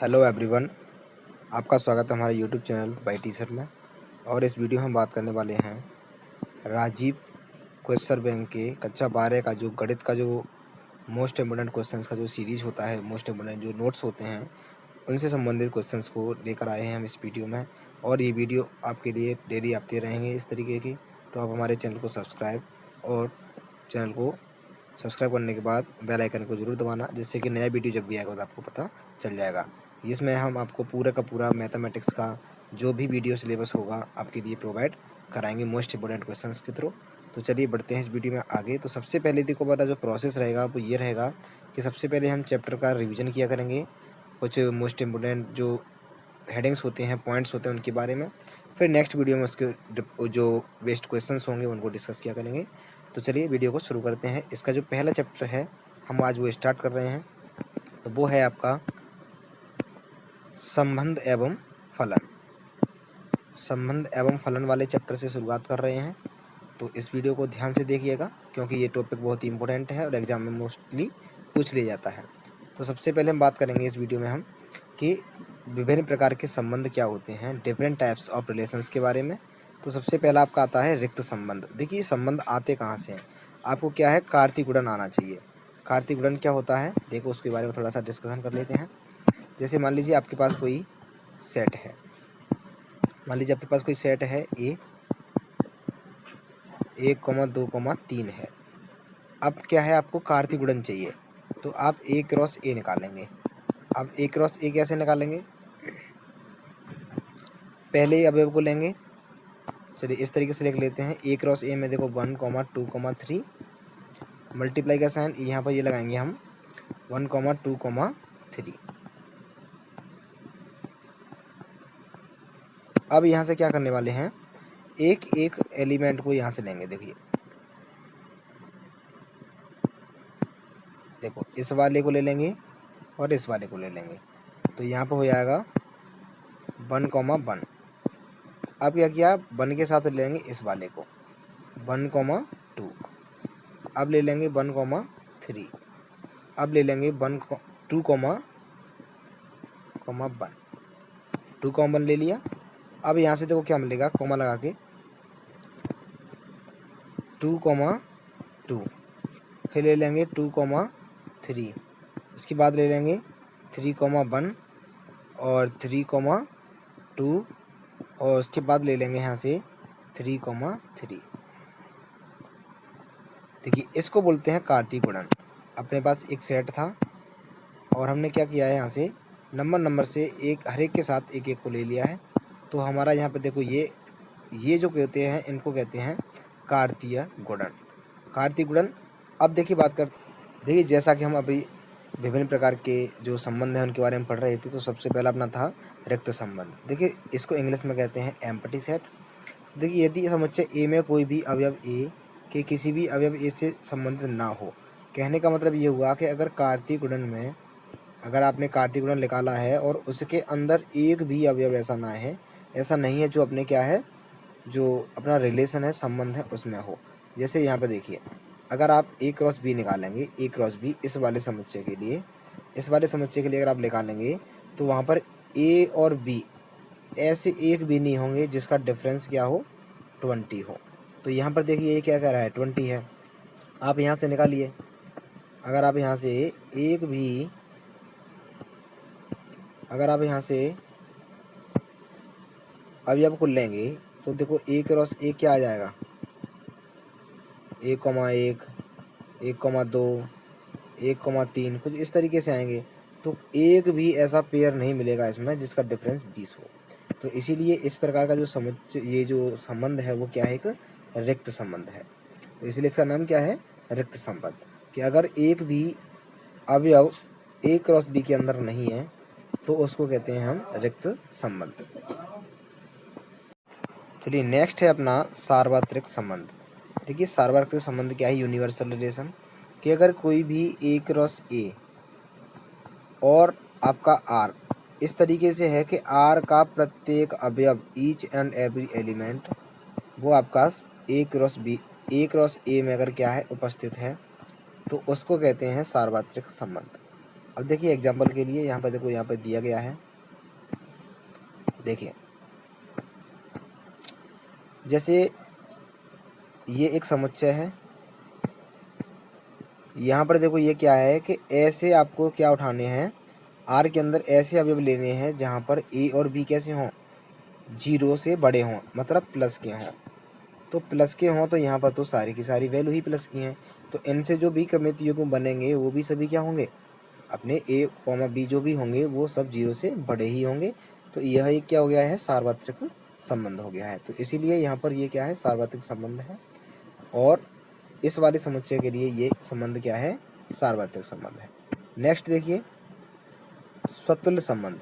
Hello everyone, आपका स्वागत है हमारे यूट्यूब चैनल बाई टीचर में। और इस वीडियो में हम बात करने वाले हैं राजीव क्वेश्चन बैंक के कक्षा 12 का जो गणित का जो मोस्ट इम्पोर्टेंट क्वेश्चंस का जो सीरीज होता है, मोस्ट इम्पोर्टेंट जो नोट्स होते हैं उनसे संबंधित क्वेश्चंस को लेकर आए हैं हम इस वीडियो में। और ये वीडियो आपके लिए डेली आते रहेंगे इस तरीके की। तो आप हमारे चैनल को सब्सक्राइब करने के बाद बेल आइकन को ज़रूर दबाना, जिससे कि नया वीडियो जब भी आएगा तो आपको पता चल जाएगा। इसमें हम आपको पूरा का पूरा मैथमेटिक्स का जो भी वीडियो सिलेबस होगा आपके लिए प्रोवाइड कराएंगे मोस्ट इम्पोर्टेंट क्वेश्चंस के थ्रू। तो चलिए बढ़ते हैं इस वीडियो में आगे। तो सबसे पहले देखो मेरा जो प्रोसेस रहेगा वो ये रहेगा कि सबसे पहले हम चैप्टर का रिविज़न किया करेंगे, कुछ मोस्ट इम्पोर्टेंट जो हेडिंग्स होते हैं, पॉइंट्स होते हैं उनके बारे में। फिर नेक्स्ट वीडियो में उसके जो बेस्ट क्वेश्चंस होंगे उनको डिस्कस किया करेंगे। तो चलिए वीडियो को शुरू करते हैं। इसका जो पहला चैप्टर है हम आज वो स्टार्ट कर रहे हैं, तो वो है आपका संबंध एवं फलन। संबंध एवं फलन वाले चैप्टर से शुरुआत कर रहे हैं। तो इस वीडियो को ध्यान से देखिएगा, क्योंकि ये टॉपिक बहुत ही इंपॉर्टेंट है और एग्जाम में मोस्टली पूछ लिया जाता है। तो सबसे पहले हम बात करेंगे इस वीडियो में हम कि विभिन्न प्रकार के संबंध क्या होते हैं, डिफरेंट टाइप्स ऑफ रिलेशंस के बारे में। तो सबसे पहला आपका आता है रिक्त संबंध। देखिए संबंध आते कहाँ से हैं, आपको क्या है, कार्तीय गुणन आना चाहिए। कार्तीय गुणन क्या होता है, देखो उसके बारे में थोड़ा सा डिस्कशन कर लेते हैं। जैसे मान लीजिए आपके पास कोई सेट है, ए 1,2,3 है। अब क्या है, आपको कार्तीय गुणन चाहिए, तो आप ए क्रॉस ए निकालेंगे। अब ए क्रॉस ए कैसे निकालेंगे, पहले ही अवयव को लेंगे। चलिए इस तरीके से लिख लेते हैं, ए क्रॉस ए में देखो 1,2,3 मल्टीप्लाई का साइन यहाँ पर ये लगाएंगे हम 1,2,3। अब यहाँ से क्या करने वाले हैं, एक एक एलिमेंट को यहाँ से लेंगे। देखो इस वाले को ले लेंगे और इस वाले को ले लेंगे, तो यहाँ पर हो जाएगा 1,1। अब क्या किया, 1 के साथ ले लेंगे इस वाले को 1,2। अब ले लेंगे 1,3। अब ले लेंगे 2,1 ले लिया। अब यहाँ से देखो क्या मिलेगा, कॉमा लगा के 2,2, फिर ले लेंगे 2,3, उसके बाद ले लेंगे 3,1 और 3,2 और उसके बाद ले लेंगे यहाँ से 3,3। देखिए इसको बोलते हैं कार्तीय गुणन। अपने पास एक सेट था और हमने क्या किया है, यहाँ से नंबर से एक हर एक के साथ एक एक को ले लिया है। तो हमारा यहाँ पे देखो ये जो कहते हैं इनको कहते हैं कार्तीय गुणन। कार्तीय गुणन। अब देखिए जैसा कि हम अभी विभिन्न प्रकार के जो संबंध हैं उनके बारे में पढ़ रहे थे, तो सबसे पहला अपना था रिक्त संबंध। देखिए इसको इंग्लिश में कहते हैं एम्प्टी सेट। देखिए यदि समुच्चय ए में कोई भी अवयव ए के किसी भी अवयव ए से संबंधित ना हो, कहने का मतलब ये हुआ कि अगर कार्तीय गुणन में अगर आपने कार्तीय गुणन निकाला है और उसके अंदर एक भी अवयव ऐसा नहीं है जो अपने क्या है, जो अपना रिलेशन है, संबंध है उसमें हो। जैसे यहाँ पे देखिए, अगर आप ए क्रॉस बी निकालेंगे, ए क्रॉस बी इस वाले समुच्चय के लिए अगर आप निकालेंगे, तो वहाँ पर ए और बी ऐसे एक भी नहीं होंगे जिसका डिफरेंस क्या हो, 20 हो। तो यहाँ पर देखिए ये क्या कह रहा है, 20 है। आप यहाँ से निकालिए, अगर आप यहाँ से अवयव को लेंगे, तो देखो ए क्रॉस ए क्या आ जाएगा, 1,1, 1,2, 1,3 कुछ इस तरीके से आएंगे। तो एक भी ऐसा पेयर नहीं मिलेगा इसमें जिसका डिफरेंस 20 हो। तो इसीलिए इस प्रकार का ये जो संबंध है वो क्या है, एक रिक्त संबंध है। तो इसलिए इसका नाम क्या है, रिक्त संबंध। कि अगर एक भी अवयव ए क्रॉस बी के अंदर नहीं है तो उसको कहते हैं हम रिक्त संबंध। चलिए नेक्स्ट है अपना सार्वत्रिक संबंध। देखिए सार्वत्रिक संबंध क्या है, यूनिवर्सल रिलेशन। कि अगर कोई भी ए क्रॉस ए और आपका आर इस तरीके से है कि आर का प्रत्येक अवयव ईच एंड एवरी एलिमेंट वो आपका ए क्रॉस ए में अगर क्या है उपस्थित है, तो उसको कहते हैं सार्वत्रिक संबंध। अब देखिए एग्जाम्पल के लिए यहाँ पर देखो, यहाँ पर दिया गया है, देखिए जैसे ये एक समुच्चय है, यहाँ पर देखो ये क्या है कि ऐसे आपको क्या उठाने हैं, आर के अंदर ऐसे अवयव लेने हैं जहाँ पर ए और बी कैसे हों, 0 से बड़े हों, मतलब प्लस के हों। तो प्लस के हों तो यहाँ पर तो सारी की सारी वैल्यू ही प्लस की हैं, तो इनसे जो भी क्रमित युग्म बनेंगे वो भी सभी क्या होंगे, अपने ए कॉमा बी जो भी होंगे वो सब 0 से बड़े ही होंगे। तो यह एक क्या हो गया है, सार्वत्रिक संबंध हो गया है। तो इसीलिए यहाँ पर ये क्या है, सार्वत्रिक संबंध है। और इस वाले समुच्चय के लिए ये संबंध क्या है, सार्वत्रिक संबंध है। नेक्स्ट देखिए स्वतुल्य संबंध।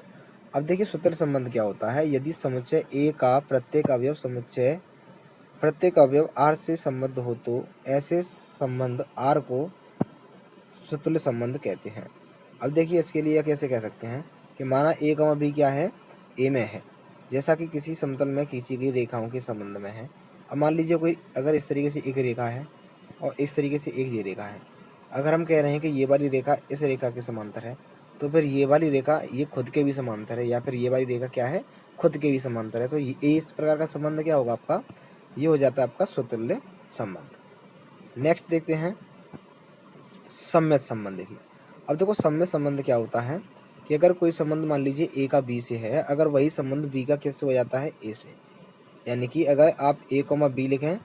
अब देखिए स्वतुल्य संबंध क्या होता है, यदि समुच्चय ए का प्रत्येक अवयव आर से संबद्ध हो तो ऐसे संबंध आर को स्वतुल्य संबंध कहते हैं। अब देखिए इसके लिए कैसे कह सकते हैं कि माना ए कमा बी क्या है, ए में है, जैसा कि किसी समतल में खींची गई रेखाओं के संबंध में है। अब मान लीजिए कोई अगर इस तरीके से एक रेखा है और इस तरीके से एक ये रेखा है, अगर हम कह रहे हैं कि ये वाली रेखा इस रेखा के समांतर है, तो फिर ये वाली रेखा ये खुद के भी समांतर है, या फिर ये वाली रेखा क्या है, खुद के भी समांतर है। तो ये इस प्रकार का संबंध क्या होगा आपका, ये हो जाता है आपका स्वतुल्य संबंध। नेक्स्ट देखते हैं सम्मित संबंध। देखिए अब देखो सम्मित संबंध क्या होता है कि अगर कोई संबंध मान लीजिए ए का बी से है, अगर वही संबंध बी का किससे हो जाता है, ए से, यानी कि अगर आप ए कॉमा बी लिखें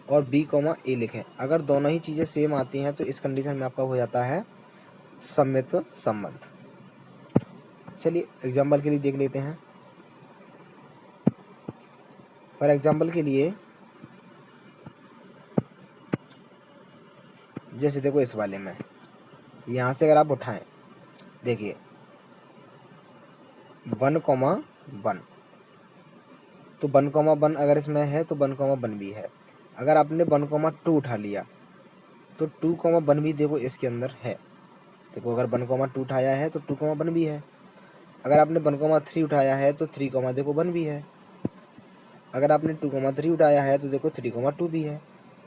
और बी कॉमा ए लिखें, अगर दोनों ही चीज़ें सेम आती हैं तो इस कंडीशन में आपका हो जाता है सम्मित संबंध। चलिए एग्जाम्पल के लिए देख लेते हैं। फॉर एग्जाम्पल के लिए जैसे देखो इस वाले में यहाँ से अगर आप उठाएं, देखिए 1,1 तो 1,1 अगर इसमें है तो 1,1 भी है। अगर आपने 1,2 उठा लिया तो 2,1 भी देखो इसके अंदर है। देखो अगर 1,2 उठाया है तो 2,1 भी है। अगर आपने 1,3 उठाया है तो 3, देखो 1 भी है। अगर आपने 2,3 उठाया है तो देखो 3,2 भी है।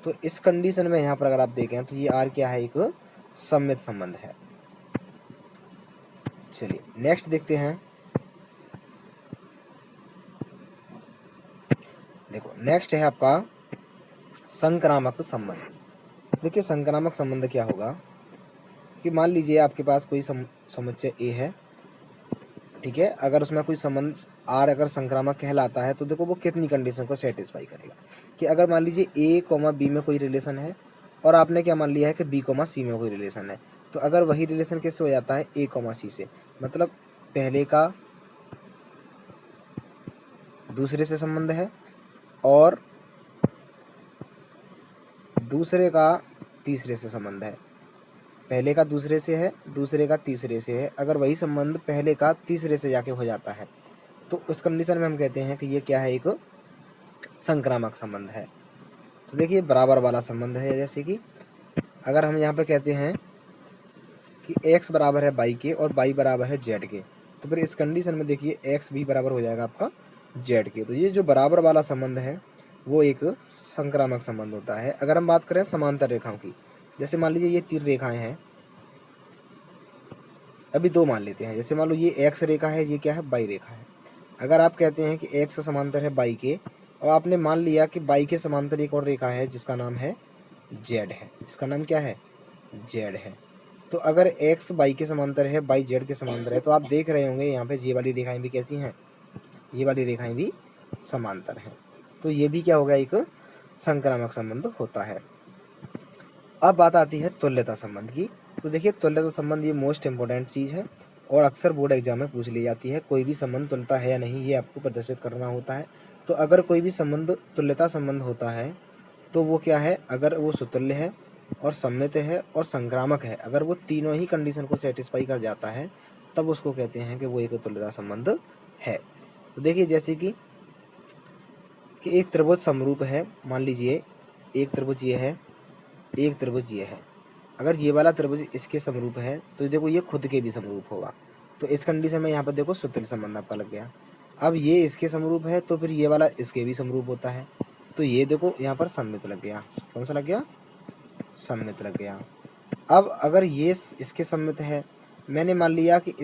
तो इस कंडीशन में यहाँ पर अगर आप देखें तो ये आर क्या है, एक सम्मित संबंध है। चलिए नेक्स्ट देखते हैं। देखो नेक्स्ट है आपका संक्रामक संबंध। देखिए संक्रामक संबंध क्या होगा कि मान लीजिए आपके पास कोई समुच्चय ए है, ठीक है, अगर उसमें कोई संबंध आर अगर संक्रामक कहलाता है तो देखो वो कितनी कंडीशन को सेटिस्फाई करेगा कि अगर मान लीजिए ए कॉमा बी में कोई रिलेशन है और आपने क्या मान लिया है कि बी कॉमा सी में कोई रिलेशन है, तो अगर वही रिलेशन किससे हो जाता है, ए कॉमा सी से, मतलब पहले का दूसरे से संबंध है और दूसरे का तीसरे से संबंध है, पहले का दूसरे से है, दूसरे का तीसरे से है, अगर वही संबंध पहले का तीसरे से जाके हो जाता है तो उस कंडीशन में हम कहते हैं कि ये क्या है, एक संक्रामक संबंध है। तो देखिए बराबर वाला संबंध है, जैसे कि अगर हम यहाँ पे कहते हैं कि x बराबर है y के और y बराबर है z के, तो फिर इस कंडीशन में देखिए x भी बराबर हो जाएगा आपका z के। तो ये जो बराबर वाला संबंध है वो एक संक्रामक संबंध होता है। अगर हम बात करें समांतर रेखाओं की, जैसे मान लीजिए ये 3 रेखाएं हैं, अभी 2 मान लेते हैं, जैसे मान लो ये x रेखा है, ये क्या है, y रेखा है। अगर आप कहते हैं कि x समांतर है y के और आपने मान लिया कि y के समांतर एक और रेखा है जिसका नाम है z है, इसका नाम क्या है, z है। तो अगर x y के समांतर है, y z के समांतर है, तो आप देख रहे होंगे यहाँ पे ये वाली रेखाएं भी कैसी हैं, ये वाली रेखाएं भी समांतर हैं। तो ये भी क्या होगा, एक संक्रामक संबंध होता है। अब बात आती है तुल्यता संबंध की। तो देखिए तुल्यता संबंध ये मोस्ट इंपॉर्टेंट चीज़ है और अक्सर बोर्ड एग्जाम में पूछ ली जाती है। कोई भी संबंध तुल्यता है या नहीं ये आपको प्रदर्शित करना होता है। तो अगर कोई भी संबंध तुल्यता संबंध होता है तो वो क्या है, अगर वो सुतुल्य है और सम्मित है और संक्रामक है, अगर वो तीनों ही कंडीशन को सेटिस्फाई कर जाता है तब उसको कहते हैं कि वो एक तुल्यता संबंध है। तो देखिए जैसे कि एक त्रिभुज समरूप है, मान लीजिए एक त्रिभुज ये है, एक त्रिभुज ये है, अगर ये वाला त्रिभुज इसके समरूप है तो देखो ये खुद के भी समरूप होगा। तो इस कंडीशन में यहाँ पर देखो सुतुल्य संबंध आपका लग गया। अब ये इसके समरूप है तो फिर ये वाला इसके भी समरूप होता है, तो ये देखो यहाँ पर सम्मित लग गया। कौन सा लग गया, सम्मित लग गया। अब अगर ये इसके सम्मित है मैंने मान लिया कि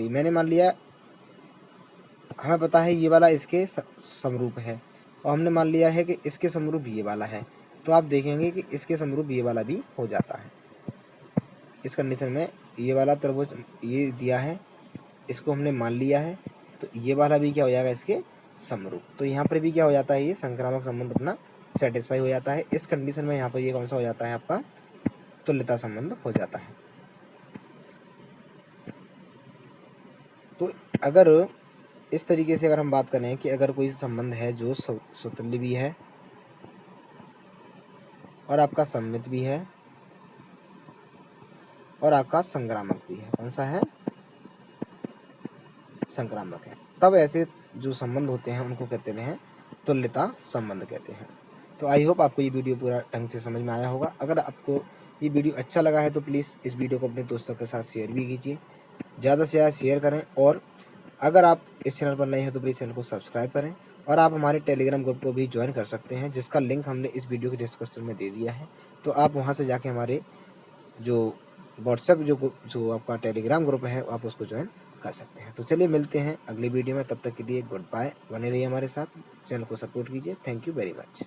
मैंने मान लिया हमें पता है ये वाला इसके समरूप है, और हमने मान लिया है कि इसके समरूप ये वाला है, तो आप देखेंगे कि इसके समरूप ये वाला भी हो जाता है। इस कंडीशन में ये वाला त्रिभुज ये दिया है, इसको हमने मान लिया है, तो ये वाला भी क्या हो जाएगा इसके समरूप। तो यहाँ पर भी क्या हो जाता है, ये संक्रामक संबंध अपना सेटिस्फाई हो जाता है। इस कंडीशन में यहाँ पर ये कौन सा हो जाता है, आपका तुल्यता संबंध हो जाता है। तो अगर इस तरीके से अगर हम बात करें कि अगर कोई संबंध है जो स्वतुल्य भी है और आपका सममित भी है और आपका संक्रामक भी है, कौन सा है, संक्रामक है, तब ऐसे जो संबंध होते हैं उनको कहते हैं तुल्यता संबंध कहते हैं। तो आई होप आपको ये वीडियो पूरा ढंग से समझ में आया होगा। अगर आपको ये वीडियो अच्छा लगा है तो प्लीज़ इस वीडियो को अपने दोस्तों के साथ शेयर भी कीजिए, ज़्यादा से ज़्यादा शेयर करें। और अगर आप इस चैनल पर नए हैं तो प्लीज़ चैनल को सब्सक्राइब करें, और आप हमारे टेलीग्राम ग्रुप को भी ज्वाइन कर सकते हैं, जिसका लिंक हमने इस वीडियो के डिस्क्रिप्शन में दे दिया है। तो आप वहाँ से जाके हमारे जो व्हाट्सएप जो आपका टेलीग्राम ग्रुप है आप उसको ज्वाइन कर सकते हैं। तो चलिए मिलते हैं अगली वीडियो में, तब तक के लिए गुड बाय। बने रहिए हमारे साथ, चैनल को सपोर्ट कीजिए। Thank you very much.